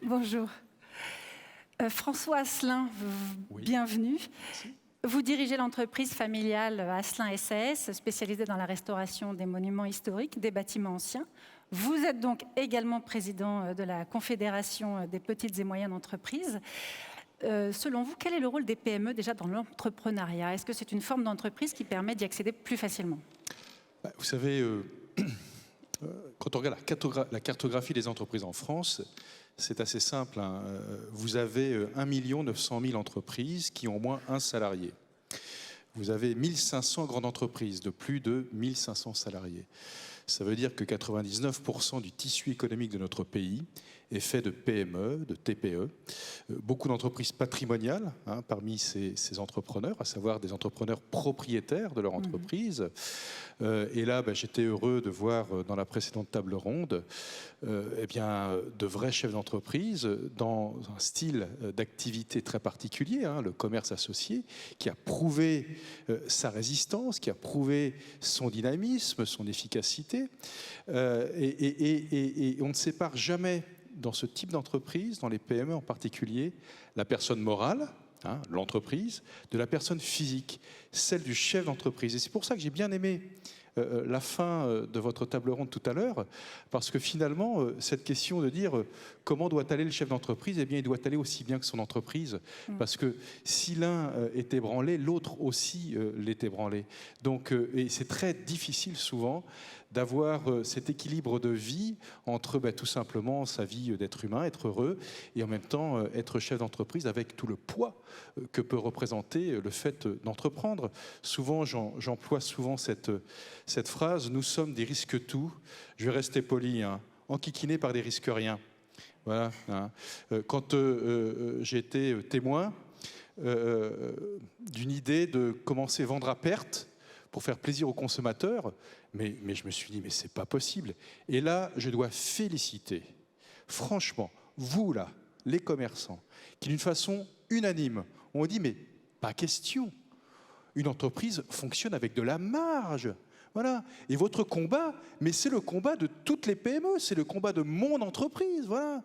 Bonjour. François Asselin, Oui. bienvenue. Merci. Vous dirigez l'entreprise familiale Asselin SAS, spécialisée dans la restauration des monuments historiques, des bâtiments anciens. Vous êtes donc également président de la Confédération des petites et moyennes entreprises. Selon vous, quel est le rôle des PME déjà dans l'entrepreneuriat? Est-ce que c'est une forme d'entreprise qui permet d'y accéder plus facilement? Vous savez, quand on regarde la cartographie des entreprises en France, c'est assez simple. Vous avez 1 900 000 entreprises qui ont au moins un salarié. Vous avez 1500 grandes entreprises de plus de 1500 salariés. Ça veut dire que 99% du tissu économique de notre pays est fait de PME, de TPE. Beaucoup d'entreprises patrimoniales parmi ces entrepreneurs, à savoir des entrepreneurs propriétaires de leur entreprise. Et là, j'étais heureux de voir dans la précédente table ronde de vrais chefs d'entreprise dans un style d'activité très particulier, le commerce associé, qui a prouvé sa résistance, qui a prouvé son dynamisme, son efficacité. Et on ne sépare jamais dans ce type d'entreprise, dans les PME en particulier, la personne morale, l'entreprise, de la personne physique, celle du chef d'entreprise. Et c'est pour ça que j'ai bien aimé la fin de votre table ronde tout à l'heure, parce que finalement, cette question de dire comment doit aller le chef d'entreprise, eh bien, il doit aller aussi bien que son entreprise, parce que si l'un est ébranlé, l'autre aussi l'est ébranlé. Donc, et c'est très difficile souvent d'avoir cet équilibre de vie entre tout simplement sa vie d'être humain, être heureux, et en même temps être chef d'entreprise avec tout le poids que peut représenter le fait d'entreprendre. Souvent, j'emploie souvent cette phrase, nous sommes des risques tout, je vais rester poli, enquiquinés par des risques rien. Voilà. Quand j'ai été témoin d'une idée de commencer à vendre à perte pour faire plaisir aux consommateurs, mais je me suis dit, mais c'est pas possible. Et là, je dois féliciter, franchement, vous là, les commerçants, qui d'une façon unanime ont dit, mais pas question. Une entreprise fonctionne avec de la marge. Voilà. Et votre combat, mais c'est le combat de toutes les PME, c'est le combat de mon entreprise. Voilà.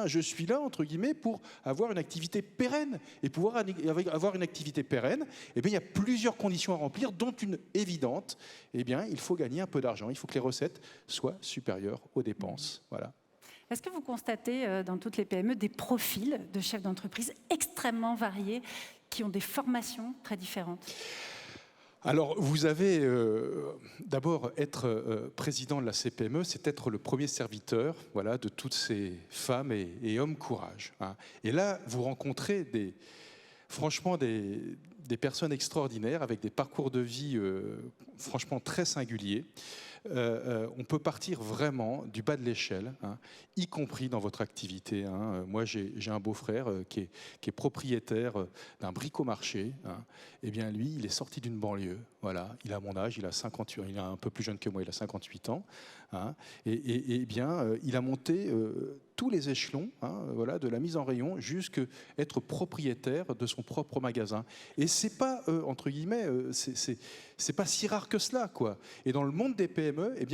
Je suis là, entre guillemets, pour avoir une activité pérenne. Et pouvoir avoir une activité pérenne, il y a plusieurs conditions à remplir, dont une évidente. Il faut gagner un peu d'argent. Il faut que les recettes soient supérieures aux dépenses. Voilà. Est-ce que vous constatez dans toutes les PME des profils de chefs d'entreprise extrêmement variés qui ont des formations très différentes? Alors, vous avez d'abord être président de la CPME, c'est être le premier serviteur, de toutes ces femmes et hommes courage. Et là, vous rencontrez franchement des personnes extraordinaires avec des parcours de vie franchement très singuliers. On peut partir vraiment du bas de l'échelle, y compris dans votre activité. Moi, j'ai un beau-frère qui est propriétaire d'un bricomarché. Eh bien, lui, il est sorti d'une banlieue. Voilà, il a mon âge, il a un peu plus jeune que moi, il a 58 ans. Il a monté tous les échelons de la mise en rayon jusqu'à être propriétaire de son propre magasin. Et c'est pas, entre guillemets, c'est pas si rare que cela, quoi. Et dans le monde des PME,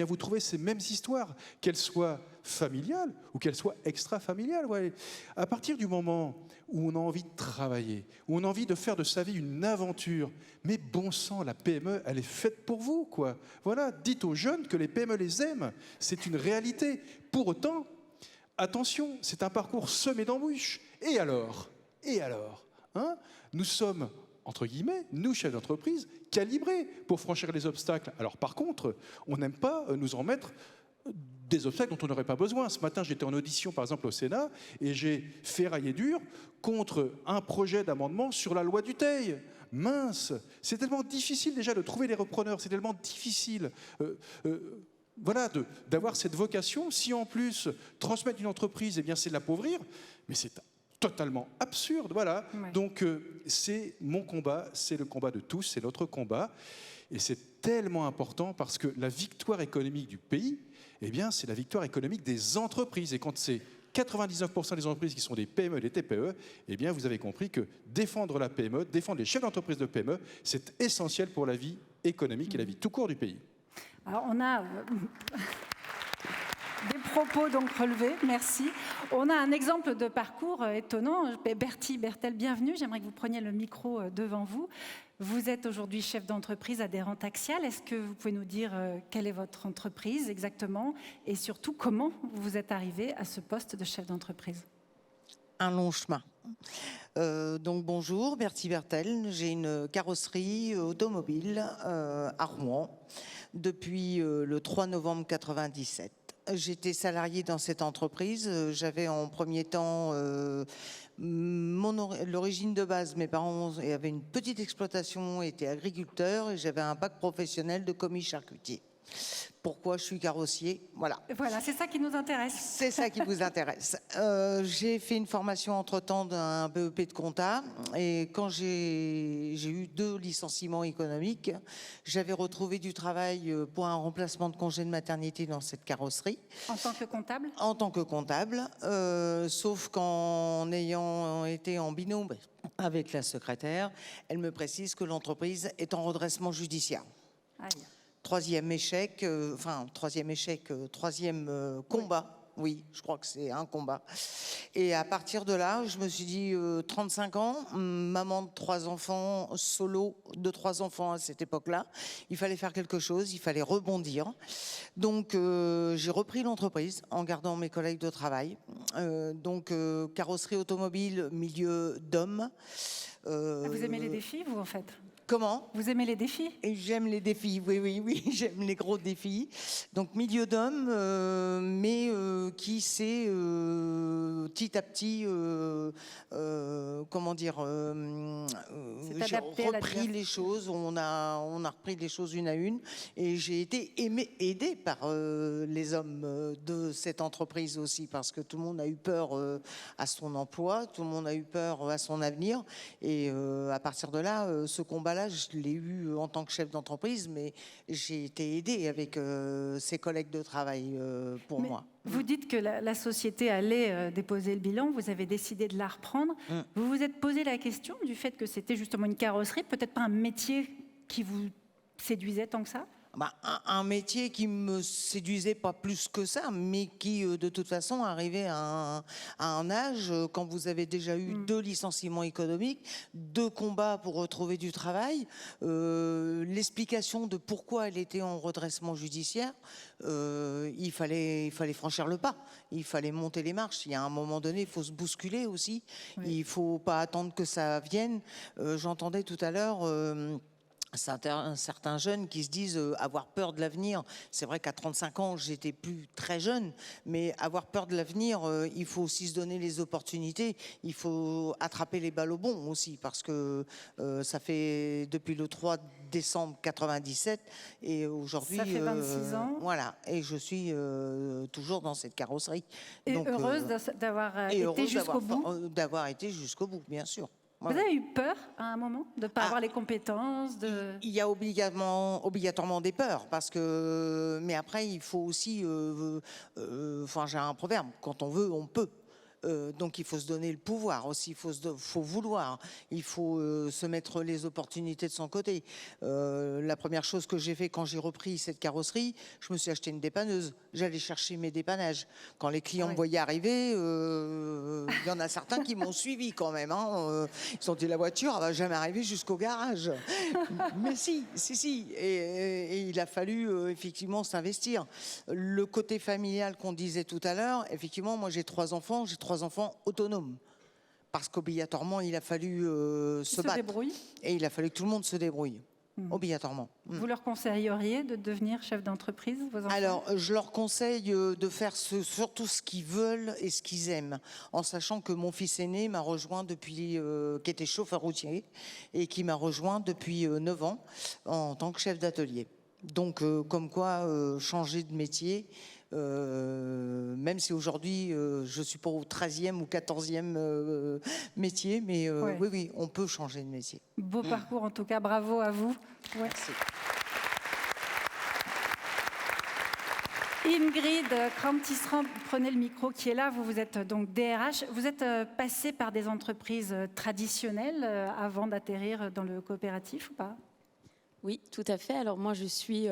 vous trouvez ces mêmes histoires, qu'elles soient familiales ou qu'elles soient extra-familiales. Ouais. À partir du moment où on a envie de travailler, où on a envie de faire de sa vie une aventure, mais bon sang, la PME, elle est faite pour vous, quoi. Voilà, dites aux jeunes que les PME les aiment, c'est une réalité. Pour autant, attention, c'est un parcours semé d'embûches. Et alors nous sommes, entre guillemets, nous, chefs d'entreprise, calibrés pour franchir les obstacles. Alors par contre, on n'aime pas nous en mettre des obstacles dont on n'aurait pas besoin. Ce matin, j'étais en audition, par exemple, au Sénat, et j'ai ferraillé dur contre un projet d'amendement sur la loi du Teil. Mince, c'est tellement difficile déjà de trouver les repreneurs, c'est tellement difficile d'avoir cette vocation. Si en plus, transmettre une entreprise, c'est de l'appauvrir, mais c'est totalement absurde. Voilà. Ouais. Donc, c'est mon combat, c'est le combat de tous, c'est notre combat. Et c'est tellement important parce que la victoire économique du pays, c'est la victoire économique des entreprises. Et quand c'est 99% des entreprises qui sont des PME, des TPE, vous avez compris que défendre la PME, défendre les chefs d'entreprise de PME, c'est essentiel pour la vie économique et la vie tout court du pays. Alors, on a des propos donc relevés, merci. On a un exemple de parcours étonnant. Bertel, bienvenue. J'aimerais que vous preniez le micro devant vous. Vous êtes aujourd'hui chef d'entreprise adhérente Axial. Est-ce que vous pouvez nous dire quelle est votre entreprise exactement et surtout comment vous êtes arrivé à ce poste de chef d'entreprise? Un long chemin. Donc bonjour, Bertel. J'ai une carrosserie automobile à Rouen depuis le 3 novembre 1997. J'étais salariée dans cette entreprise. J'avais en premier temps l'origine de base. Mes parents avaient une petite exploitation, étaient agriculteurs et j'avais un bac professionnel de commis charcutier. Pourquoi je suis carrossier? Voilà. Voilà, c'est ça qui nous intéresse. C'est ça qui vous intéresse. J'ai fait une formation entre-temps d'un BEP de compta et quand j'ai eu 2 licenciements économiques, j'avais retrouvé du travail pour un remplacement de congé de maternité dans cette carrosserie. En tant que comptable? En tant que comptable, sauf qu'en ayant été en binôme avec la secrétaire, elle me précise que l'entreprise est en redressement judiciaire. Aïe. Troisième combat. Oui, je crois que c'est un combat. Et à partir de là, je me suis dit, 35 ans, maman de 3 enfants, solo de 3 enfants à cette époque-là, il fallait faire quelque chose, il fallait rebondir. Donc, j'ai repris l'entreprise en gardant mes collègues de travail. Carrosserie automobile, milieu d'hommes. Vous aimez les défis, vous, en fait? Comment? Vous aimez les défis? Et j'aime les défis, oui, j'aime les gros défis. Donc milieu d'homme, mais qui s'est petit à petit, j'ai repris les choses, on a repris les choses une à une, et j'ai été aidée par les hommes de cette entreprise aussi, parce que tout le monde a eu peur à son emploi, tout le monde a eu peur à son avenir, et à partir de là, ce combat-là, je l'ai eu en tant que chef d'entreprise, mais j'ai été aidée avec ses collègues de travail pour moi. Vous dites que la société allait déposer le bilan, vous avez décidé de la reprendre. Vous vous êtes posé la question du fait que c'était justement une carrosserie, peut-être pas un métier qui vous séduisait tant que ça? Un métier qui me séduisait pas plus que ça, mais qui de toute façon arrivait à un âge, quand vous avez déjà eu 2 licenciements économiques, 2 combats pour retrouver du travail, l'explication de pourquoi elle était en redressement judiciaire, il fallait franchir le pas, il fallait monter les marches. Il y a un moment donné, il faut se bousculer aussi, il faut pas attendre que ça vienne. J'entendais tout à l'heure certains jeunes qui se disent avoir peur de l'avenir. C'est vrai qu'à 35 ans, j'étais plus très jeune, mais avoir peur de l'avenir, il faut aussi se donner les opportunités. Il faut attraper les balles au bon aussi, parce que ça fait depuis le 3 décembre 97 et aujourd'hui... Ça fait 26 ans. Voilà, et je suis toujours dans cette carrosserie. Et donc, heureuse d'avoir été jusqu'au bout. D'avoir été jusqu'au bout, bien sûr. Vous avez eu peur à un moment de ne pas avoir les compétences Il y a obligatoirement des peurs, parce que, mais après il faut aussi, j'ai un proverbe, quand on veut, on peut. Donc il faut se donner le pouvoir aussi, il faut vouloir, il faut se mettre les opportunités de son côté. La première chose que j'ai fait quand j'ai repris cette carrosserie, je me suis acheté une dépanneuse. J'allais chercher mes dépannages. Quand les clients me voyaient arriver, il y en a certains qui m'ont suivi quand même. Ils se sont dit, la voiture, elle va jamais arriver jusqu'au garage. Mais si. Et il a fallu effectivement s'investir. Le côté familial qu'on disait tout à l'heure, effectivement, moi j'ai 3 enfants, autonomes. Parce qu'obligatoirement, il a fallu se battre. Et il a fallu que tout le monde se débrouille. Obligatoirement. Vous leur conseilleriez de devenir chef d'entreprise, vos enfants? Alors, je leur conseille de faire surtout ce qu'ils veulent et ce qu'ils aiment, en sachant que mon fils aîné m'a rejoint depuis, qui était chauffeur routier, et qui m'a rejoint depuis 9 ans en tant que chef d'atelier. Donc, comme quoi, changer de métier, même si aujourd'hui, je suis pas au 13e ou 14e métier, mais oui, on peut changer de métier. Beau parcours en tout cas, bravo à vous. Merci. Ingrid Kramp-Tisserand, prenez le micro qui est là. Vous êtes donc DRH. Vous êtes passée par des entreprises traditionnelles avant d'atterrir dans le coopératif ou pas? Oui, tout à fait. Alors moi, je suis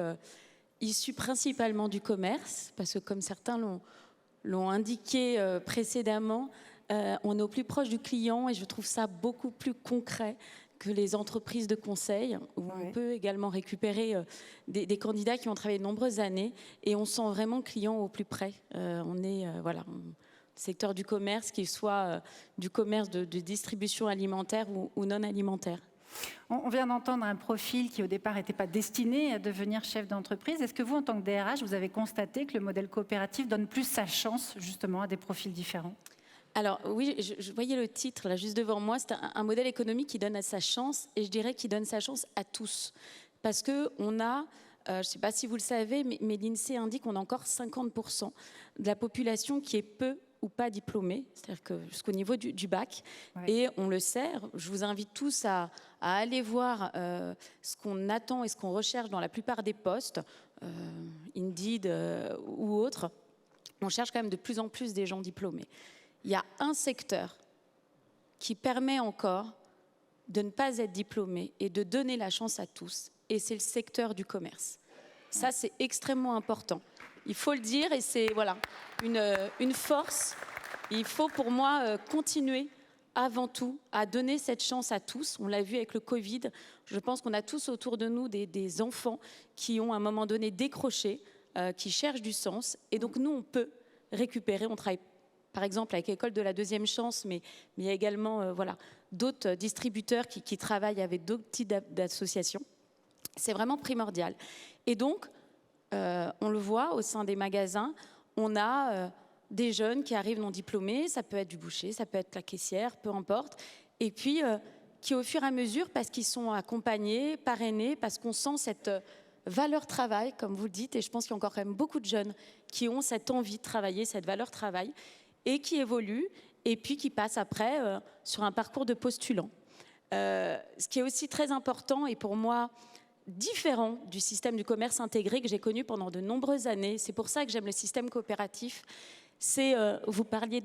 issue principalement du commerce, parce que comme certains l'ont indiqué précédemment, on est au plus proche du client et je trouve ça beaucoup plus concret que les entreprises de conseil, où on peut également récupérer des candidats qui ont travaillé de nombreuses années et on sent vraiment le client au plus près. On est, secteur du commerce, qu'il soit du commerce de distribution alimentaire ou non alimentaire. On vient d'entendre un profil qui au départ n'était pas destiné à devenir chef d'entreprise. Est-ce que vous, en tant que DRH, vous avez constaté que le modèle coopératif donne plus sa chance justement à des profils différents ? Alors oui, je voyais le titre là juste devant moi, c'est un modèle économique qui donne sa chance, et je dirais qu'il donne sa chance à tous. Parce qu'on a, je ne sais pas si vous le savez, mais l'INSEE indique qu'on a encore 50% de la population qui est peu ou pas diplômés, c'est-à-dire que jusqu'au niveau du bac. Ouais. Et on le sait, je vous invite tous à aller voir ce qu'on attend et ce qu'on recherche dans la plupart des postes, Indeed ou autres. On cherche quand même de plus en plus des gens diplômés. Il y a un secteur qui permet encore de ne pas être diplômé et de donner la chance à tous, et c'est le secteur du commerce. Ça, c'est extrêmement important. Il faut le dire, et c'est voilà, une force. Il faut pour moi continuer avant tout à donner cette chance à tous. On l'a vu avec le Covid. Je pense qu'on a tous autour de nous des enfants qui ont à un moment donné décroché, qui cherchent du sens. Et donc nous, on peut récupérer. On travaille par exemple avec l'école de la deuxième chance, mais il y a également d'autres distributeurs qui travaillent avec d'autres types d'associations. C'est vraiment primordial. Et donc, on le voit au sein des magasins, on a des jeunes qui arrivent non diplômés, ça peut être du boucher, ça peut être la caissière, peu importe, et puis qui au fur et à mesure, parce qu'ils sont accompagnés, parrainés, parce qu'on sent cette valeur travail, comme vous le dites, et je pense qu'il y a encore quand même beaucoup de jeunes qui ont cette envie de travailler, cette valeur travail, et qui évoluent, et puis qui passent après sur un parcours de postulant. Ce qui est aussi très important, et pour moi différent du système du commerce intégré que j'ai connu pendant de nombreuses années. C'est pour ça que j'aime le système coopératif. C'est, vous parliez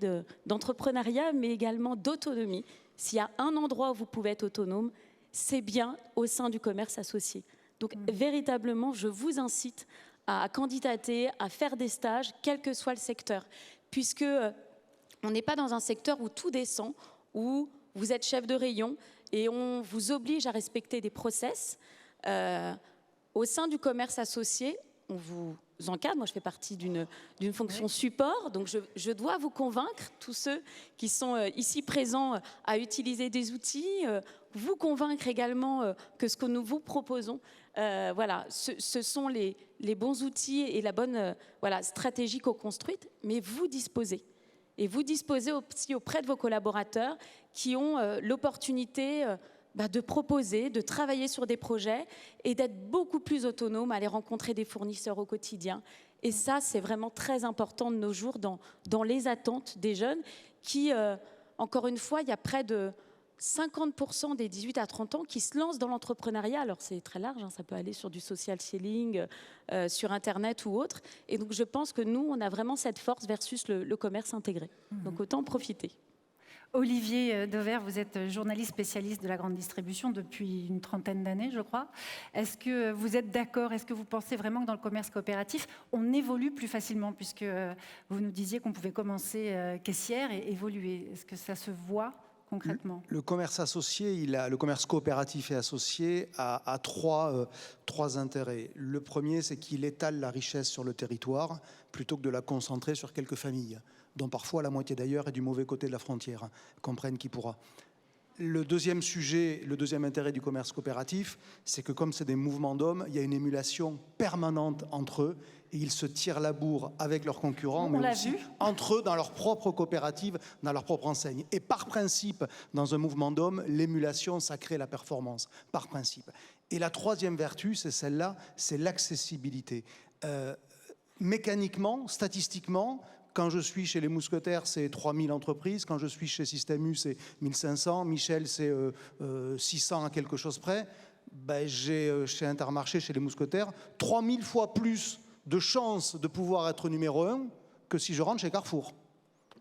d'entrepreneuriat, mais également d'autonomie. S'il y a un endroit où vous pouvez être autonome, c'est bien au sein du commerce associé. Donc, véritablement, je vous incite à candidater, à faire des stages, quel que soit le secteur. Puisque on n'est pas dans un secteur où tout descend, où vous êtes chef de rayon et on vous oblige à respecter des process. Au sein du commerce associé, on vous encadre. Moi, je fais partie d'une fonction support, donc je dois vous convaincre, tous ceux qui sont ici présents, à utiliser des outils, vous convaincre également que ce que nous vous proposons, ce sont les bons outils et la bonne stratégie co-construite, mais vous disposez. Et vous disposez aussi auprès de vos collaborateurs qui ont l'opportunité de proposer, de travailler sur des projets et d'être beaucoup plus autonome, à aller rencontrer des fournisseurs au quotidien. Et ça, c'est vraiment très important de nos jours dans les attentes des jeunes qui, encore une fois, il y a près de 50% des 18 à 30 ans qui se lancent dans l'entrepreneuriat. Alors, c'est très large, ça peut aller sur du social selling, sur Internet ou autre. Et donc, je pense que nous, on a vraiment cette force versus le commerce intégré. Donc, autant en profiter. Olivier Dauvert, vous êtes journaliste spécialiste de la grande distribution depuis une trentaine d'années, je crois. Est-ce que vous êtes d'accord? Est-ce que vous pensez vraiment que dans le commerce coopératif, on évolue plus facilement, puisque vous nous disiez qu'on pouvait commencer caissière et évoluer? Est-ce que ça se voit concrètement? Le commerce associé, le commerce coopératif et associé a trois intérêts. Le premier, c'est qu'il étale la richesse sur le territoire plutôt que de la concentrer sur quelques familles, dont parfois la moitié d'ailleurs est du mauvais côté de la frontière, comprenne qui pourra. Le deuxième sujet, le deuxième intérêt du commerce coopératif, c'est que comme c'est des mouvements d'hommes, il y a une émulation permanente entre eux et ils se tirent la bourre avec leurs concurrents, mais aussi entre eux dans leur propre coopérative, dans leur propre enseigne. Et par principe, dans un mouvement d'hommes, l'émulation, ça crée la performance, par principe. Et la troisième vertu, c'est celle-là, c'est l'accessibilité. Mécaniquement, statistiquement, quand je suis chez les Mousquetaires, c'est 3000 entreprises. Quand je suis chez Système U, c'est 1500. Michel, c'est 600 à quelque chose près. J'ai chez Intermarché, chez les Mousquetaires, 3000 fois plus de chances de pouvoir être numéro 1 que si je rentre chez Carrefour.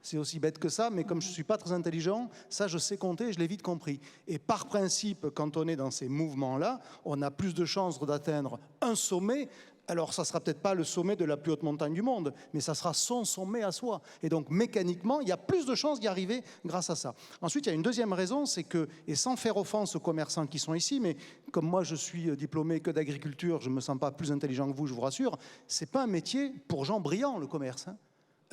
C'est aussi bête que ça, mais comme je ne suis pas très intelligent, ça je sais compter, je l'ai vite compris. Et par principe, quand on est dans ces mouvements-là, on a plus de chances d'atteindre un sommet Alors, ça ne sera peut-être pas le sommet de la plus haute montagne du monde, mais ça sera son sommet à soi. Et donc, mécaniquement, il y a plus de chances d'y arriver grâce à ça. Ensuite, il y a une deuxième raison, c'est que, et sans faire offense aux commerçants qui sont ici, mais comme moi, je suis diplômé que d'agriculture, je ne me sens pas plus intelligent que vous, je vous rassure, ce n'est pas un métier pour gens brillants, le commerce.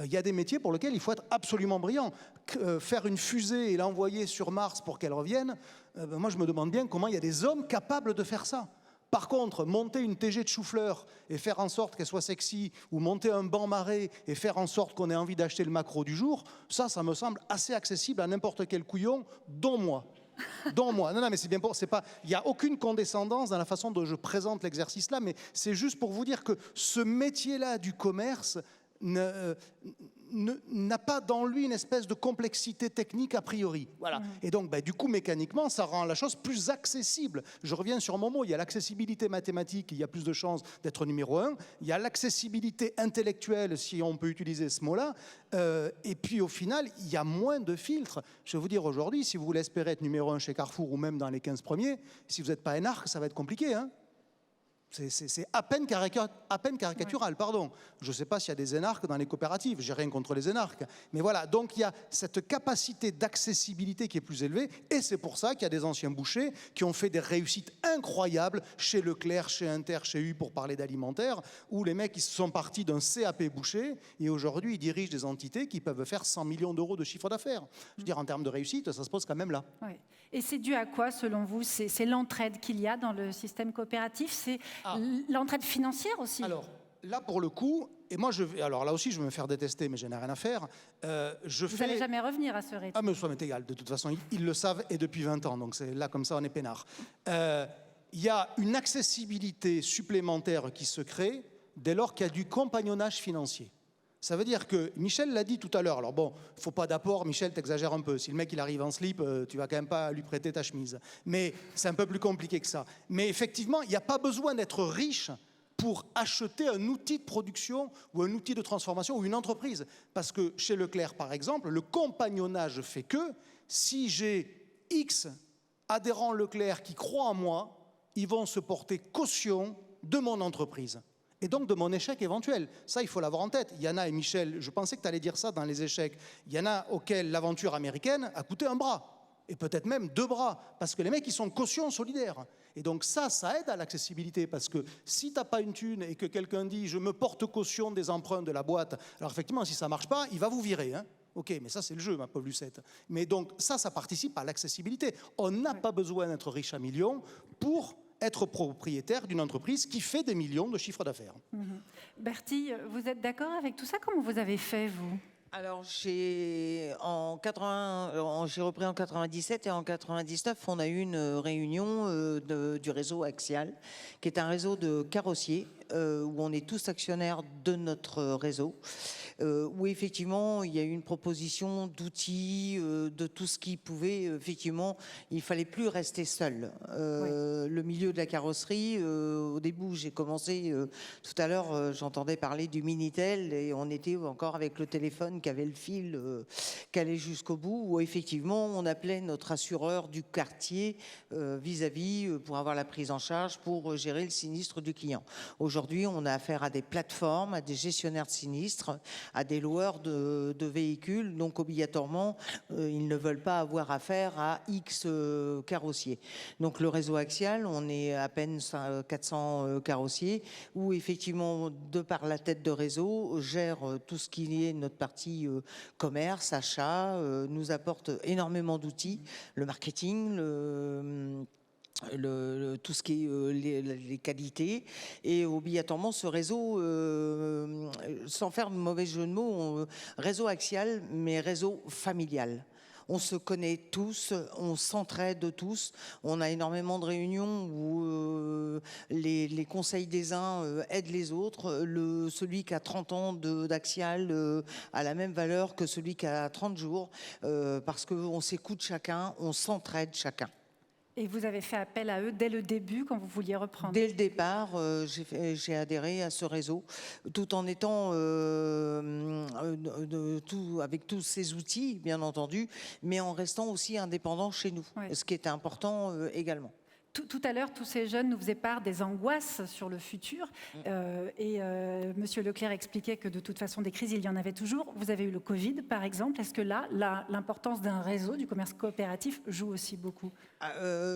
Il y a des métiers pour lesquels il faut être absolument brillant. Faire une fusée et l'envoyer sur Mars pour qu'elle revienne, moi, je me demande bien comment il y a des hommes capables de faire ça. Par contre, monter une TG de chou-fleur et faire en sorte qu'elle soit sexy, ou monter un banc marais et faire en sorte qu'on ait envie d'acheter le maquereau du jour, ça me semble assez accessible à n'importe quel couillon, dont moi. Dont moi. Non, mais c'est bien pour... Il n'y a aucune condescendance dans la façon dont je présente l'exercice-là, mais c'est juste pour vous dire que ce métier-là du commerce n'a pas dans lui une espèce de complexité technique a priori. Voilà. Et donc, du coup, mécaniquement, ça rend la chose plus accessible. Je reviens sur mon mot, il y a l'accessibilité mathématique, il y a plus de chances d'être numéro 1. Il y a l'accessibilité intellectuelle, si on peut utiliser ce mot-là. Et puis, au final, il y a moins de filtres. Je vais vous dire, aujourd'hui, si vous voulez espérer être numéro 1 chez Carrefour ou même dans les 15 premiers, si vous n'êtes pas énarque, ça va être compliqué, hein. C'est à peine caricatural, pardon. Je ne sais pas s'il y a des énarques dans les coopératives, j'ai rien contre les énarques. Mais voilà, donc il y a cette capacité d'accessibilité qui est plus élevée, et c'est pour ça qu'il y a des anciens bouchers qui ont fait des réussites incroyables chez Leclerc, chez Inter, chez U, pour parler d'alimentaire, où les mecs ils sont partis d'un CAP boucher, et aujourd'hui ils dirigent des entités qui peuvent faire 100 millions d'euros de chiffre d'affaires. Je veux dire, en termes de réussite, ça se pose quand même là. Oui. Et c'est dû à quoi, selon vous? C'est l'entraide qu'il y a dans le système coopératif, c'est l'entraide financière aussi. Alors, là, pour le coup, et moi, alors là aussi, je vais me faire détester, mais je n'ai rien à faire. Vous n'allez jamais revenir à ce rythme. Ah, mais ça m'est égal. De toute façon, ils le savent, et depuis 20 ans. Donc là, comme ça, on est peinard. Il y a une accessibilité supplémentaire qui se crée dès lors qu'il y a du compagnonnage financier. Ça veut dire que, Michel l'a dit tout à l'heure, alors bon, il ne faut pas d'apport, Michel, t'exagères un peu. Si le mec il arrive en slip, tu vas quand même pas lui prêter ta chemise. Mais c'est un peu plus compliqué que ça. Mais effectivement, il n'y a pas besoin d'être riche pour acheter un outil de production ou un outil de transformation ou une entreprise. Parce que chez Leclerc, par exemple, le compagnonnage fait que si j'ai X adhérents Leclerc qui croient en moi, ils vont se porter caution de mon entreprise. Et donc de mon échec éventuel. Ça, il faut l'avoir en tête. Il y en a, et Michel, je pensais que tu allais dire ça dans les échecs, il y en a auxquels l'aventure américaine a coûté un bras, et peut-être même 2 bras, parce que les mecs, ils sont caution solidaire. Et donc ça aide à l'accessibilité, parce que si tu n'as pas une thune et que quelqu'un dit « je me porte caution des emprunts de la boîte », alors effectivement, si ça ne marche pas, il va vous virer, hein. Ok, mais ça c'est le jeu, ma pauvre Lucette. Mais donc ça participe à l'accessibilité. On n'a pas besoin d'être riche à millions pour être propriétaire d'une entreprise qui fait des millions de chiffres d'affaires. Bertie, vous êtes d'accord avec tout ça? Comment vous avez fait, vous? Alors, j'ai repris en 97 et en 99, on a eu une réunion du réseau Axial, qui est un réseau de carrossiers où on est tous actionnaires de notre réseau, où effectivement il y a eu une proposition d'outils, de tout ce qui pouvait, effectivement, il fallait plus rester seul. Le milieu de la carrosserie, au début j'ai commencé, tout à l'heure j'entendais parler du Minitel et on était encore avec le téléphone qui avait le fil qui allait jusqu'au bout, où effectivement on appelait notre assureur du quartier vis-à-vis pour avoir la prise en charge, pour gérer le sinistre du client. Aujourd'hui, on a affaire à des plateformes, à des gestionnaires de sinistres, à des loueurs de véhicules, donc obligatoirement, ils ne veulent pas avoir affaire à X carrossiers. Donc le réseau Axial, on est à peine 400 carrossiers, où effectivement, de par la tête de réseau, gère tout ce qui est notre partie commerce, achat, nous apporte énormément d'outils, le marketing, tout ce qui est les qualités, et obligatoirement ce réseau, sans faire de mauvais jeu de mots, réseau Axial, mais réseau familial. On se connaît tous, on s'entraide tous. On a énormément de réunions où les conseils des uns aident les autres. Celui qui a 30 ans d'Axial a la même valeur que celui qui a 30 jours, parce qu'on s'écoute chacun, on s'entraide chacun. Et vous avez fait appel à eux dès le début, quand vous vouliez reprendre? Dès le départ, j'ai adhéré à ce réseau, tout en étant avec tous ces outils, bien entendu, mais en restant aussi indépendant chez nous, ce qui est important également. Tout à l'heure, tous ces jeunes nous faisaient part des angoisses sur le futur. Monsieur Leclerc expliquait que de toute façon, des crises, il y en avait toujours. Vous avez eu le Covid, par exemple. Est-ce que là, l'importance d'un réseau, du commerce coopératif, joue aussi beaucoup?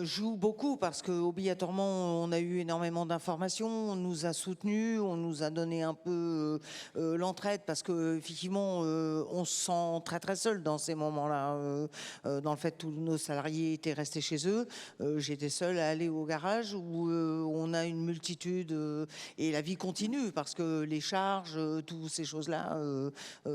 Joue beaucoup parce qu'obligatoirement, on a eu énormément d'informations, on nous a soutenus, on nous a donné un peu l'entraide parce qu'effectivement, on se sent très très seul dans ces moments-là. Dans le fait, tous nos salariés étaient restés chez eux. J'étais seule à aller au garage où on a une multitude et la vie continue parce que les charges, toutes ces choses-là,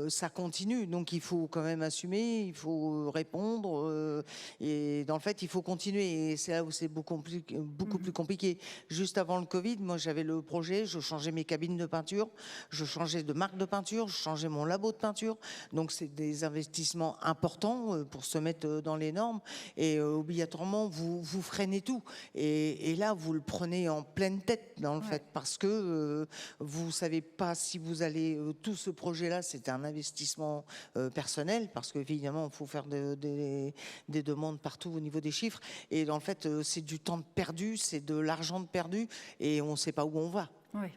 ça continue. Donc il faut quand même assumer, il faut répondre et dans le fait, il faut continuer. Et c'est là où c'est beaucoup plus compliqué. Juste avant le Covid, moi j'avais le projet, je changeais mes cabines de peinture, je changeais de marque de peinture, je changeais mon labo de peinture. Donc c'est des investissements importants pour se mettre dans les normes et obligatoirement vous freinez tout. Et là vous le prenez en pleine tête dans le fait parce que vous savez pas si vous allez tout ce projet-là, c'est un investissement personnel parce qu'évidemment il faut faire des demandes partout au niveau des chiffres. Et dans le fait, c'est du temps perdu, c'est de l'argent perdu, et on ne sait pas où on va. Oui.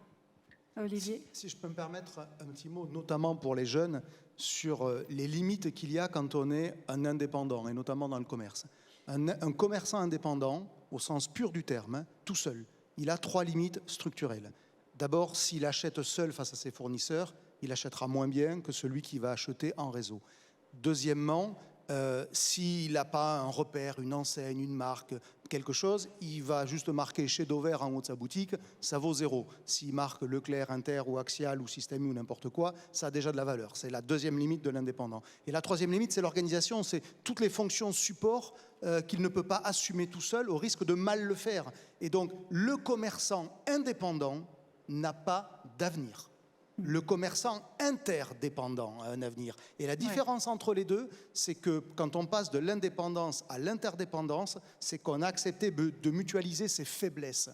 Olivier ? Si je peux me permettre un petit mot, notamment pour les jeunes, sur les limites qu'il y a quand on est un indépendant, et notamment dans le commerce. Un commerçant indépendant, au sens pur du terme, tout seul, il a 3 limites structurelles. D'abord, s'il achète seul face à ses fournisseurs, il achètera moins bien que celui qui va acheter en réseau. Deuxièmement, s'il n'a pas un repère, une enseigne, une marque, quelque chose, il va juste marquer chez Dover en haut de sa boutique, ça vaut 0. S'il marque Leclerc, Inter ou Axial ou Système U ou n'importe quoi, ça a déjà de la valeur. C'est la deuxième limite de l'indépendant. Et la troisième limite, c'est l'organisation, c'est toutes les fonctions support qu'il ne peut pas assumer tout seul au risque de mal le faire. Et donc, le commerçant indépendant n'a pas d'avenir. Le commerçant interdépendant a un avenir. Et la différence entre les deux, c'est que quand on passe de l'indépendance à l'interdépendance, c'est qu'on a accepté de mutualiser ses faiblesses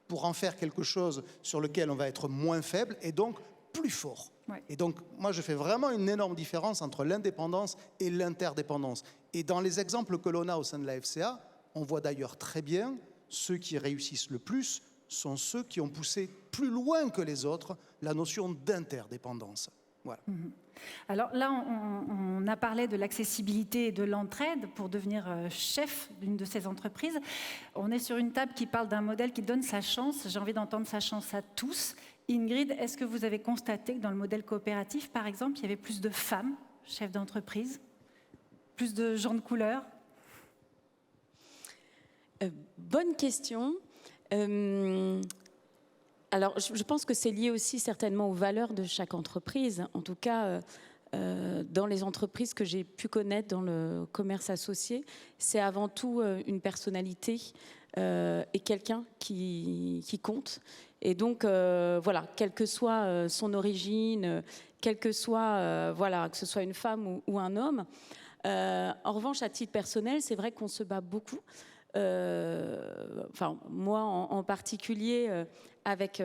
pour en faire quelque chose sur lequel on va être moins faible et donc plus fort. Ouais. Et donc, moi, je fais vraiment une énorme différence entre l'indépendance et l'interdépendance. Et dans les exemples que l'on a au sein de la FCA, on voit d'ailleurs très bien ceux qui réussissent le plus sont ceux qui ont poussé plus loin que les autres la notion d'interdépendance. Voilà. Alors là, on a parlé de l'accessibilité et de l'entraide pour devenir chef d'une de ces entreprises. On est sur une table qui parle d'un modèle qui donne sa chance. J'ai envie d'entendre sa chance à tous. Ingrid, est-ce que vous avez constaté que dans le modèle coopératif, par exemple, il y avait plus de femmes chefs d'entreprise, plus de gens de couleur? Bonne question. Alors, je pense que c'est lié aussi certainement aux valeurs de chaque entreprise. En tout cas, dans les entreprises que j'ai pu connaître dans le commerce associé, c'est avant tout une personnalité et quelqu'un qui compte. Et donc, voilà, quelle que soit son origine, quelle que soit, voilà, que ce soit une femme ou un homme. En revanche, à titre personnel, c'est vrai qu'on se bat beaucoup. Enfin, moi en particulier avec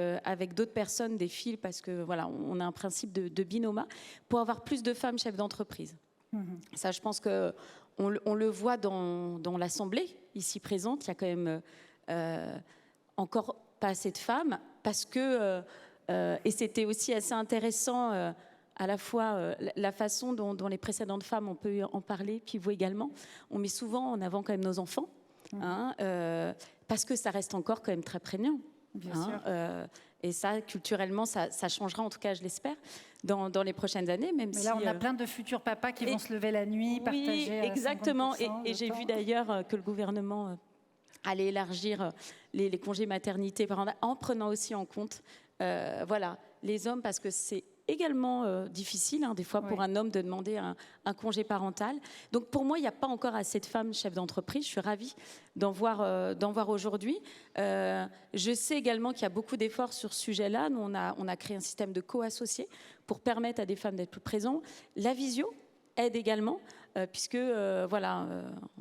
d'autres personnes, des filles, parce que voilà, on a un principe de binôme pour avoir plus de femmes chefs d'entreprise. Ça, je pense que on le voit dans l'Assemblée ici présente. Il y a quand même encore pas assez de femmes parce que et c'était aussi assez intéressant. À la fois la façon dont les précédentes femmes, on peut en parler, puis vous également, on met souvent en avant quand même nos enfants. Parce que ça reste encore quand même très prégnant. Bien sûr. Et ça, culturellement, ça changera, en tout cas, je l'espère, dans les prochaines années. Même Mais là, on a plein de futurs papas qui vont se lever la nuit, partager. Oui, exactement. Et j'ai vu d'ailleurs que le gouvernement allait élargir les congés maternité parentale en prenant aussi en compte voilà, les hommes, parce que c'est également difficile, des fois, pour un homme de demander un congé parental. Donc, pour moi, il n'y a pas encore assez de femmes chefs d'entreprise. Je suis ravie d'en voir aujourd'hui. Je sais également qu'il y a beaucoup d'efforts sur ce sujet-là. Nous, on a créé un système de co-associés pour permettre à des femmes d'être plus présentes. La visio aide également, puisque voilà,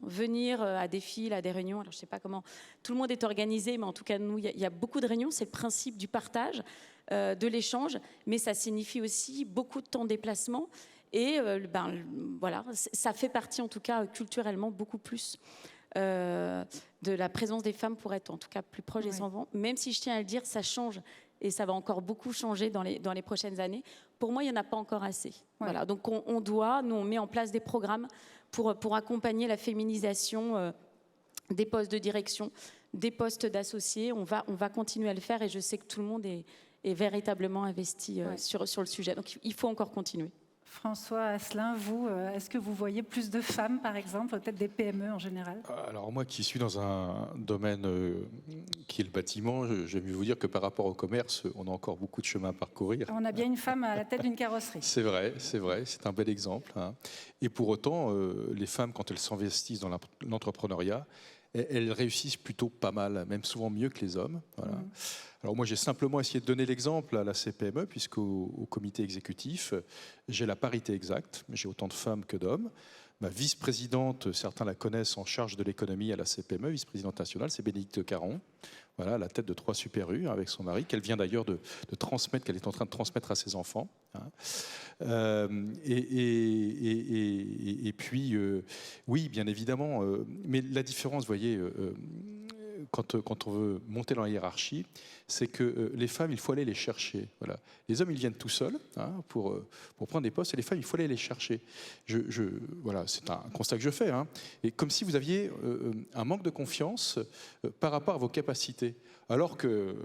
venir à des files, à des réunions, alors je ne sais pas comment tout le monde est organisé, mais en tout cas, nous, il y a beaucoup de réunions. C'est le principe du partage, de l'échange, mais ça signifie aussi beaucoup de temps de déplacement et voilà, ça fait partie en tout cas culturellement beaucoup plus de la présence des femmes pour être en tout cas plus proche des enfants. Même si je tiens à le dire, ça change et ça va encore beaucoup changer dans les prochaines années. Pour moi, il n'y en a pas encore assez. Voilà. Donc nous on met en place des programmes pour accompagner la féminisation des postes de direction, des postes d'associés. On va continuer à le faire et je sais que tout le monde est véritablement investi sur le sujet. Donc il faut encore continuer. François Asselin, vous, est-ce que vous voyez plus de femmes, par exemple, peut-être des PME en général? Alors moi qui suis dans un domaine qui est le bâtiment, j'aime mieux vous dire que par rapport au commerce, on a encore beaucoup de chemin à parcourir. On a bien une femme à la tête d'une carrosserie. C'est vrai, c'est un bel exemple. Hein. Et pour autant, les femmes, quand elles s'investissent dans l'entrepreneuriat, elles réussissent plutôt pas mal, même souvent mieux que les hommes. Voilà. Alors moi, j'ai simplement essayé de donner l'exemple à la CPME, puisqu'au comité exécutif, j'ai la parité exacte. J'ai autant de femmes que d'hommes. Ma vice-présidente, certains la connaissent, en charge de l'économie à la CPME, vice-présidente nationale, c'est Bénédicte Caron. Voilà, à la tête de 3 Super U avec son mari, qu'elle vient d'ailleurs de transmettre, qu'elle est en train de transmettre à ses enfants. Hein. Et puis, oui, bien évidemment, mais la différence, vous voyez, quand on veut monter dans la hiérarchie, c'est que les femmes, il faut aller les chercher. Voilà. Les hommes, ils viennent tout seuls pour prendre des postes, et les femmes, il faut aller les chercher. Voilà, c'est un constat que je fais. Hein. Et comme si vous aviez un manque de confiance par rapport à vos capacités. Alors que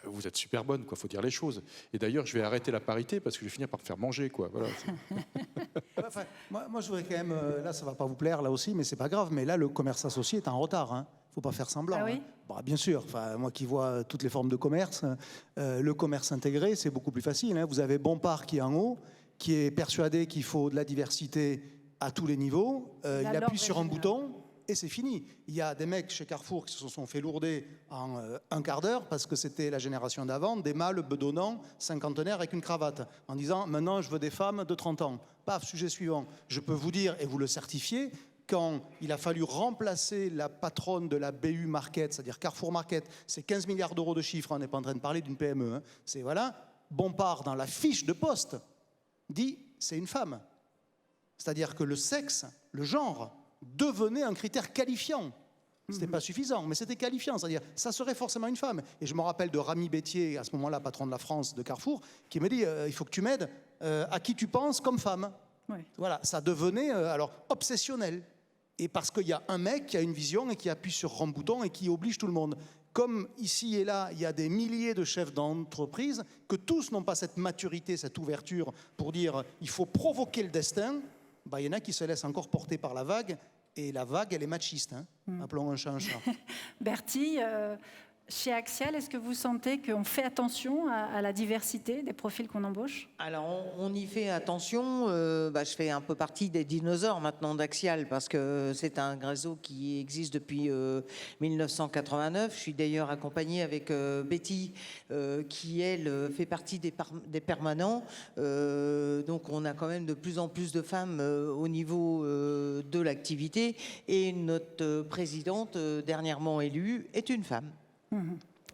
vous êtes super bonne, il faut dire les choses. Et d'ailleurs, je vais arrêter la parité parce que je vais finir par me faire manger. Quoi. Voilà. Enfin, moi, je voudrais quand même, là, ça ne va pas vous plaire, là aussi, mais c'est pas grave. Mais là, le commerce associé est en retard. Hein. Faut pas faire semblant. Ah oui ? Bah, bien sûr. Enfin, moi qui vois toutes les formes de commerce, le commerce intégré, c'est beaucoup plus facile. Hein. Vous avez Bompard qui est en haut, qui est persuadé qu'il faut de la diversité à tous les niveaux. Il appuie sur un bouton et c'est fini. Il y a des mecs chez Carrefour qui se sont fait lourder en un quart d'heure parce que c'était la génération d'avant, des mâles bedonnants, cinquantenaires avec une cravate, en disant maintenant je veux des femmes de 30 ans. Paf, sujet suivant. Je peux vous dire, et vous le certifiez, quand il a fallu remplacer la patronne de la BU Market, c'est-à-dire Carrefour Market, c'est 15 milliards d'euros de chiffre, on n'est pas en train de parler d'une PME, hein. C'est voilà, Bompard dans la fiche de poste dit c'est une femme. C'est-à-dire que le sexe, le genre, devenait un critère qualifiant. C'était pas suffisant, mais c'était qualifiant, c'est-à-dire ça serait forcément une femme. Et je me rappelle de Rami Bétier, à ce moment-là patron de la France de Carrefour, qui me dit il faut que tu m'aides, à qui tu penses comme femme. Oui. Voilà, ça devenait alors obsessionnel. Et parce qu'il y a un mec qui a une vision et qui appuie sur un bouton et qui oblige tout le monde. Comme ici et là, il y a des milliers de chefs d'entreprise, que tous n'ont pas cette maturité, cette ouverture pour dire il faut provoquer le destin, bah, il y en a qui se laissent encore porter par la vague, et la vague, elle est machiste. Hein. Appelons un chat un chat. Bertie, chez Axial, est-ce que vous sentez qu'on fait attention à la diversité des profils qu'on embauche? Alors, on y fait attention. Je fais un peu partie des dinosaures maintenant d'Axial parce que c'est un réseau qui existe depuis 1989. Je suis d'ailleurs accompagnée avec Betty, qui, elle, fait partie des permanents. Donc, on a quand même de plus en plus de femmes au niveau de l'activité. Et notre présidente, dernièrement élue, est une femme.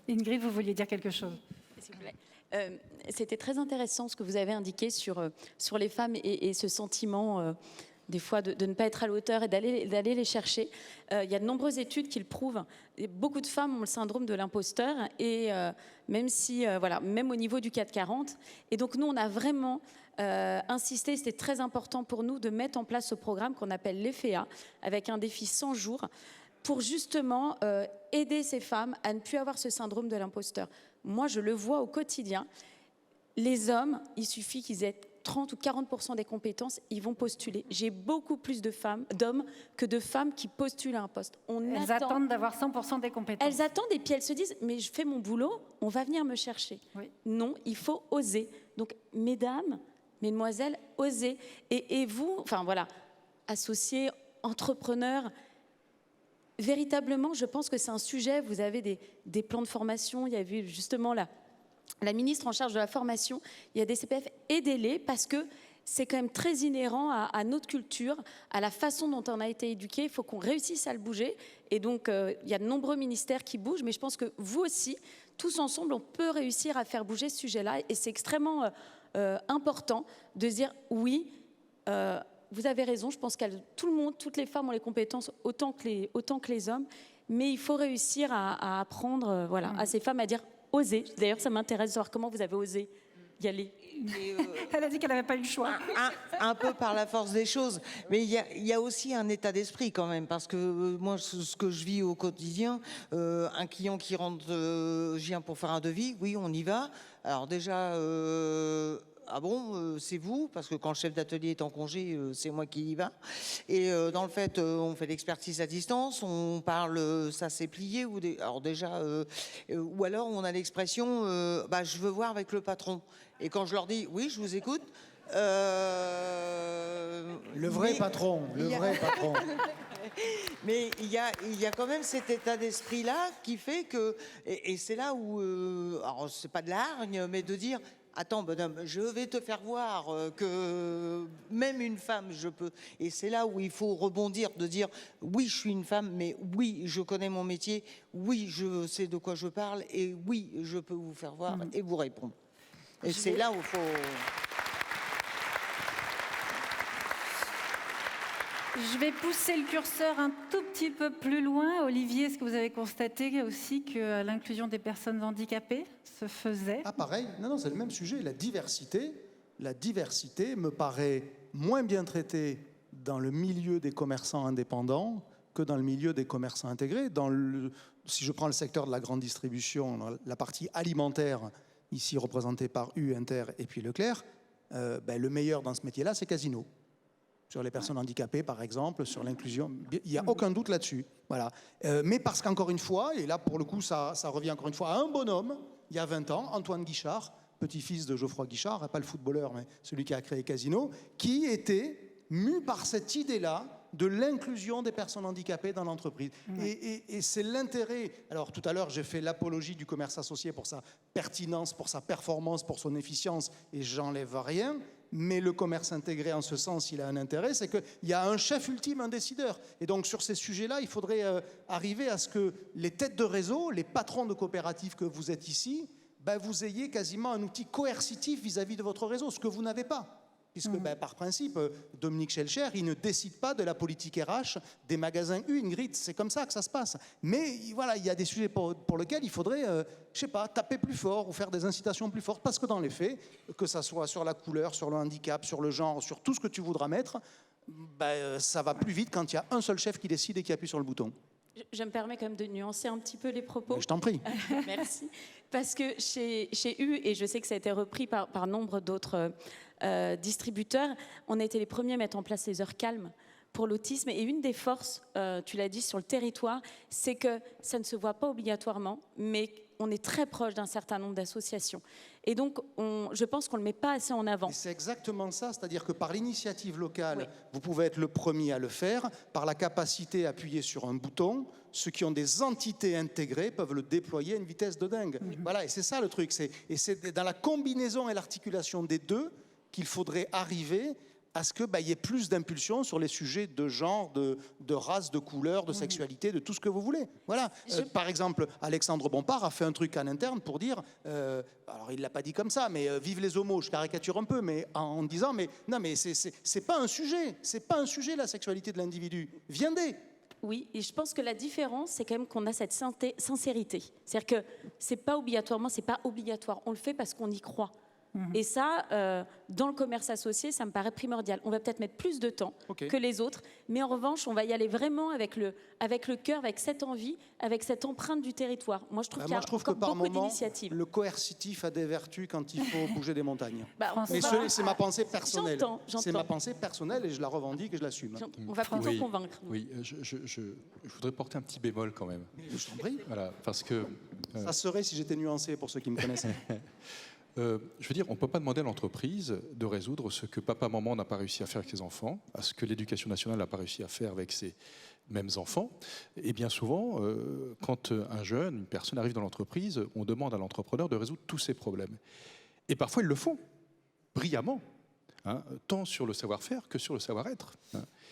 Ingrid, vous vouliez dire quelque chose? S'il vous plaît. C'était très intéressant ce que vous avez indiqué sur les femmes et ce sentiment des fois de ne pas être à la hauteur et d'aller les chercher. Il y a de nombreuses études qui le prouvent. Et beaucoup de femmes ont le syndrome de l'imposteur et même au niveau du 440. Et donc nous, on a vraiment insisté, c'était très important pour nous de mettre en place ce programme qu'on appelle l'EFEA avec un défi 100 jours pour justement aider ces femmes à ne plus avoir ce syndrome de l'imposteur. Moi, je le vois au quotidien. Les hommes, il suffit qu'ils aient 30 ou 40% des compétences, ils vont postuler. J'ai beaucoup plus d'hommes que de femmes qui postulent à un poste. Elles attendent d'avoir 100% des compétences. Elles attendent et puis elles se disent « mais je fais mon boulot, on va venir me chercher oui. ». Non, il faut oser. Donc, mesdames, mesdemoiselles, osez. Et vous, enfin voilà, associés, entrepreneurs, véritablement, je pense que c'est un sujet, vous avez des plans de formation, il y a eu justement la ministre en charge de la formation, il y a des CPF, aidez-les parce que c'est quand même très inhérent à notre culture, à la façon dont on a été éduqué, il faut qu'on réussisse à le bouger et donc il y a de nombreux ministères qui bougent, mais je pense que vous aussi, tous ensemble, on peut réussir à faire bouger ce sujet-là et c'est extrêmement important de se dire oui, vous avez raison, je pense que tout le monde, toutes les femmes ont les compétences autant que les hommes, mais il faut réussir à apprendre à ces femmes à dire oser. D'ailleurs, ça m'intéresse de savoir comment vous avez osé y aller. Elle a dit qu'elle n'avait pas eu le choix. Un peu par la force des choses. Mais il y a aussi un état d'esprit quand même. Parce que moi, ce que je vis au quotidien, un client qui rentre, je viens pour faire un devis, oui, on y va. Alors déjà... ah bon, c'est vous? Parce que quand le chef d'atelier est en congé, c'est moi qui y va. Et dans le fait, on fait l'expertise à distance, on parle, ça s'est plié, alors déjà, ou alors on a l'expression, je veux voir avec le patron. Et quand je leur dis, oui, je vous écoute. Le vrai patron. Mais il y a quand même cet état d'esprit-là qui fait que, et c'est là où, alors c'est pas de la hargne, mais de dire, attends, bonhomme, je vais te faire voir que même une femme, je peux. Et c'est là où il faut rebondir, de dire, oui, je suis une femme, mais oui, je connais mon métier, oui, je sais de quoi je parle, et oui, je peux vous faire voir et vous répondre. Et c'est là où il faut... Je vais pousser le curseur un tout petit peu plus loin. Olivier, est-ce que vous avez constaté aussi que l'inclusion des personnes handicapées se faisait? Ah, pareil. Non, c'est le même sujet. La diversité me paraît moins bien traitée dans le milieu des commerçants indépendants que dans le milieu des commerçants intégrés. Si je prends le secteur de la grande distribution, la partie alimentaire, ici représentée par U, Inter et puis Leclerc, le meilleur dans ce métier-là, c'est Casino. Sur les personnes handicapées, par exemple, sur l'inclusion. Il n'y a aucun doute là-dessus. Voilà. Mais parce qu'encore une fois, et là, pour le coup, ça revient encore une fois à un bonhomme, il y a 20 ans, Antoine Guichard, petit-fils de Geoffroy Guichard, pas le footballeur, mais celui qui a créé Casino, qui était mu par cette idée-là de l'inclusion des personnes handicapées dans l'entreprise. Et c'est l'intérêt. Alors, tout à l'heure, j'ai fait l'apologie du commerce associé pour sa pertinence, pour sa performance, pour son efficience, et j'enlève rien. Mais le commerce intégré, en ce sens, il a un intérêt, c'est qu'il y a un chef ultime, un décideur. Et donc, sur ces sujets-là, il faudrait arriver à ce que les têtes de réseau, les patrons de coopératives que vous êtes ici, vous ayez quasiment un outil coercitif vis-à-vis de votre réseau, ce que vous n'avez pas. Puisque, par principe, Dominique Schelcher, il ne décide pas de la politique RH des magasins Ingrid. C'est comme ça que ça se passe. Mais voilà, il y a des sujets pour lesquels il faudrait, taper plus fort ou faire des incitations plus fortes. Parce que dans les faits, que ça soit sur la couleur, sur le handicap, sur le genre, sur tout ce que tu voudras mettre, ça va plus vite quand il y a un seul chef qui décide et qui appuie sur le bouton. Je me permets quand même de nuancer un petit peu les propos. Je t'en prie. Merci. Parce que chez U, et je sais que ça a été repris par nombre d'autres distributeurs, on a été les premiers à mettre en place les heures calmes pour l'autisme. Et une des forces, tu l'as dit, sur le territoire, c'est que ça ne se voit pas obligatoirement, mais on est très proche d'un certain nombre d'associations. Et donc, je pense qu'on ne le met pas assez en avant. C'est exactement ça, c'est-à-dire que par l'initiative locale, vous pouvez être le premier à le faire, par la capacité à appuyer sur un bouton, ceux qui ont des entités intégrées peuvent le déployer à une vitesse de dingue. Voilà, et c'est ça le truc, et c'est dans la combinaison et l'articulation des deux qu'il faudrait arriver à ce qu'il y ait plus d'impulsion sur les sujets de genre, de race, de couleur, de sexualité, de tout ce que vous voulez. Voilà. Par exemple, Alexandre Bompard a fait un truc en interne pour dire, alors il ne l'a pas dit comme ça, mais vive les homos, je caricature un peu, mais en disant, mais non, mais c'est pas un sujet, la sexualité de l'individu. Viendez. Oui, et je pense que la différence, c'est quand même qu'on a cette sincérité. C'est-à-dire que c'est pas obligatoire, on le fait parce qu'on y croit. Et ça, dans le commerce associé, ça me paraît primordial. On va peut-être mettre plus de temps que les autres, mais en revanche, on va y aller vraiment avec le cœur, avec cette envie, avec cette empreinte du territoire. Moi, je trouve qu'il y a encore beaucoup d'initiatives. Le coercitif a des vertus quand il faut bouger des montagnes. Mais c'est ma pensée personnelle. J'entends. C'est ma pensée personnelle et je la revendique et je l'assume. On va plutôt convaincre. Oui, je voudrais porter un petit bémol quand même. Je t'en prie. Voilà, parce que... Ça serait si j'étais nuancé pour ceux qui me connaissent. Je veux dire, on ne peut pas demander à l'entreprise de résoudre ce que papa-maman n'a pas réussi à faire avec ses enfants, à ce que l'éducation nationale n'a pas réussi à faire avec ses mêmes enfants. Et bien souvent, quand un jeune, une personne arrive dans l'entreprise, on demande à l'entrepreneur de résoudre tous ses problèmes. Et parfois, ils le font, brillamment, tant sur le savoir-faire que sur le savoir-être.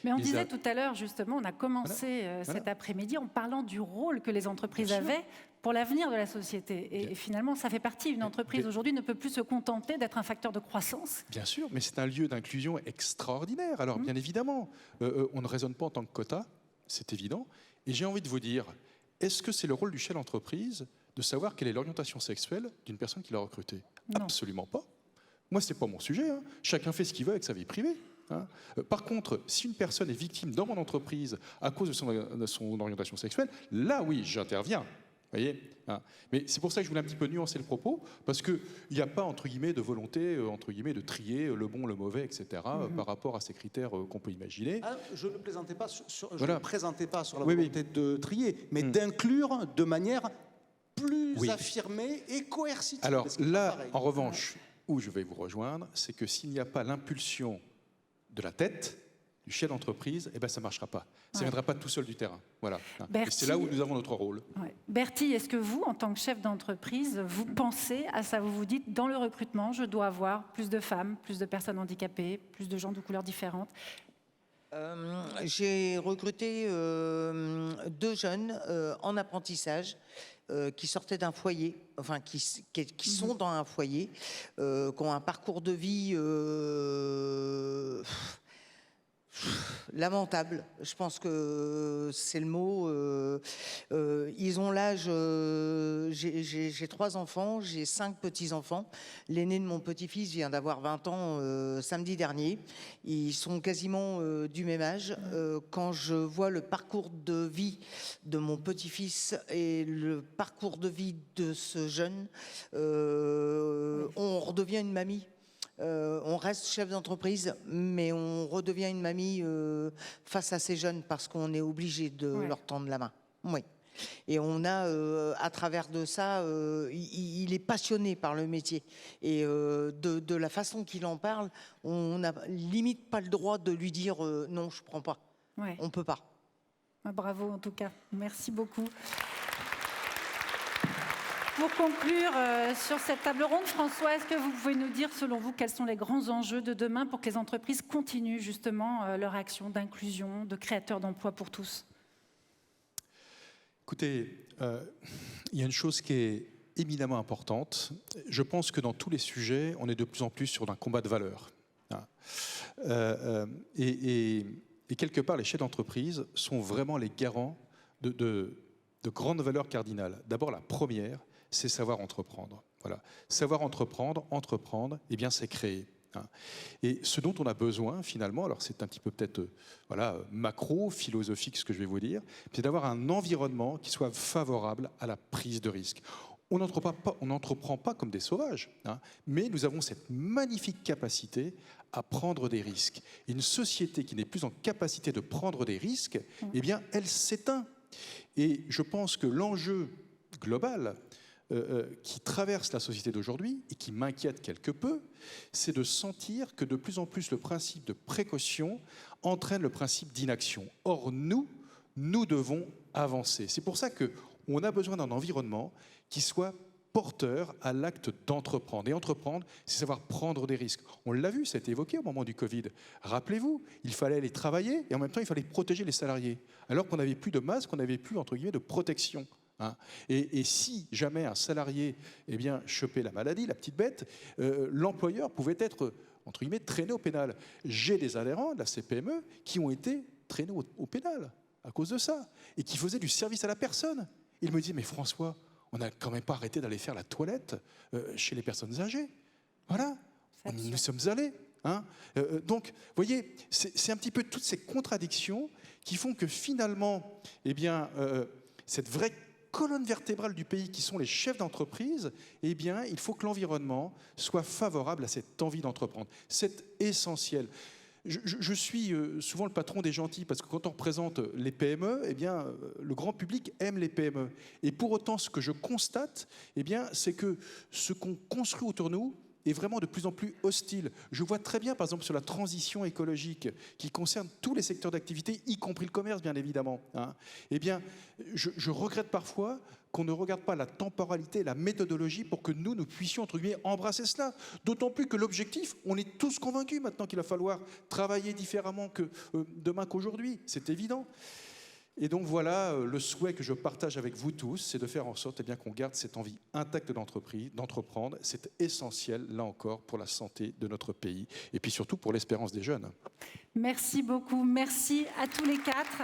Mais on disait tout à l'heure, justement, on a commencé cet après-midi en parlant du rôle que les entreprises avaient pour l'avenir de la société. Et finalement, ça fait partie. Une entreprise aujourd'hui ne peut plus se contenter d'être un facteur de croissance. Bien sûr, mais c'est un lieu d'inclusion extraordinaire. Alors, bien évidemment, on ne raisonne pas en tant que quota, c'est évident. Et j'ai envie de vous dire, est-ce que c'est le rôle du chef d'entreprise de savoir quelle est l'orientation sexuelle d'une personne qui l'a recrutée? Absolument pas. Moi, ce n'est pas mon sujet. Hein. Chacun fait ce qu'il veut avec sa vie privée. Hein. Par contre, si une personne est victime dans mon entreprise à cause de son orientation sexuelle, là, oui, j'interviens. Voyez, hein. Mais c'est pour ça que je voulais un petit peu nuancer le propos, parce qu'il n'y a pas, entre guillemets, de volonté, entre guillemets, de trier le bon, le mauvais, etc., par rapport à ces critères qu'on peut imaginer. Ah, je ne plaisantais pas sur, Voilà. je ne présentais pas sur la volonté de trier, mais d'inclure de manière plus affirmée et coercitive. Alors là, en revanche, où je vais vous rejoindre, c'est que s'il n'y a pas l'impulsion de la tête, du chef d'entreprise, eh ben, ça ne marchera pas. Ça ne viendra pas tout seul du terrain. Voilà. Et c'est là où nous avons notre rôle. Bertie, est-ce que vous, en tant que chef d'entreprise, vous pensez à ça? Vous vous dites, dans le recrutement, je dois avoir plus de femmes, plus de personnes handicapées, plus de gens de couleurs différentes? J'ai recruté 2 jeunes en apprentissage qui sortaient d'un foyer, enfin qui sont dans un foyer, qui ont un parcours de vie lamentable. Je pense que c'est le mot. Ils ont l'âge. J'ai 3 enfants, j'ai 5 petits-enfants. L'aîné de mon petit-fils vient d'avoir 20 ans samedi dernier. Ils sont quasiment du même âge. Quand je vois le parcours de vie de mon petit-fils et le parcours de vie de ce jeune, on redevient une mamie. On reste chef d'entreprise, mais on redevient une mamie face à ces jeunes parce qu'on est obligé de leur tendre la main. Oui. Et on a, à travers de ça, il est passionné par le métier. Et de la façon qu'il en parle, on n'a limite pas le droit de lui dire non, je ne prends pas. On ne peut pas. Bravo en tout cas. Merci beaucoup. Pour conclure sur cette table ronde, François, est-ce que vous pouvez nous dire, selon vous, quels sont les grands enjeux de demain pour que les entreprises continuent justement leur action d'inclusion, de créateurs d'emplois pour tous? Écoutez, il y a une chose qui est éminemment importante. Je pense que dans tous les sujets, on est de plus en plus sur un combat de valeurs. Et quelque part, les chefs d'entreprise sont vraiment les garants de grandes valeurs cardinales. D'abord, la première, c'est savoir entreprendre. Voilà. Savoir entreprendre, eh bien, c'est créer. Et ce dont on a besoin, finalement, alors c'est un petit peu peut-être macro, philosophique, ce que je vais vous dire, c'est d'avoir un environnement qui soit favorable à la prise de risque. On n'entreprend pas comme des sauvages, mais nous avons cette magnifique capacité à prendre des risques. Et une société qui n'est plus en capacité de prendre des risques, eh bien, elle s'éteint. Et je pense que l'enjeu global qui traverse la société d'aujourd'hui et qui m'inquiète quelque peu, c'est de sentir que de plus en plus le principe de précaution entraîne le principe d'inaction. Or, nous devons avancer. C'est pour ça qu'on a besoin d'un environnement qui soit porteur à l'acte d'entreprendre. Et entreprendre, c'est savoir prendre des risques. On l'a vu, ça a été évoqué au moment du Covid. Rappelez-vous, il fallait aller travailler et en même temps, il fallait protéger les salariés. Alors qu'on n'avait plus de masque, on n'avait plus, entre guillemets, de protection. Et si jamais un salarié chopait la maladie, la petite bête, l'employeur pouvait être, entre guillemets, traîné au pénal. J'ai des adhérents de la CPME qui ont été traînés au pénal à cause de ça et qui faisaient du service à la personne. Ils me disaient, mais François, on n'a quand même pas arrêté d'aller faire la toilette chez les personnes âgées. Voilà, nous sommes allés. Donc, vous voyez, c'est un petit peu toutes ces contradictions qui font que finalement, cette vraie colonne vertébrale du pays qui sont les chefs d'entreprise, il faut que l'environnement soit favorable à cette envie d'entreprendre. C'est essentiel. Je suis souvent le patron des gentils parce que quand on représente les PME, le grand public aime les PME. Et pour autant, ce que je constate, c'est que ce qu'on construit autour de nous est vraiment de plus en plus hostile. Je vois très bien, par exemple, sur la transition écologique qui concerne tous les secteurs d'activité, y compris le commerce, bien évidemment. Je regrette parfois qu'on ne regarde pas la temporalité, la méthodologie pour que nous puissions, entre guillemets, embrasser cela. D'autant plus que l'objectif, on est tous convaincus maintenant qu'il va falloir travailler différemment que demain qu'aujourd'hui. C'est évident. Et donc voilà, le souhait que je partage avec vous tous, c'est de faire en sorte qu'on garde cette envie intacte d'entreprendre. C'est essentiel, là encore, pour la santé de notre pays et puis surtout pour l'espérance des jeunes. Merci beaucoup. Merci à tous les quatre.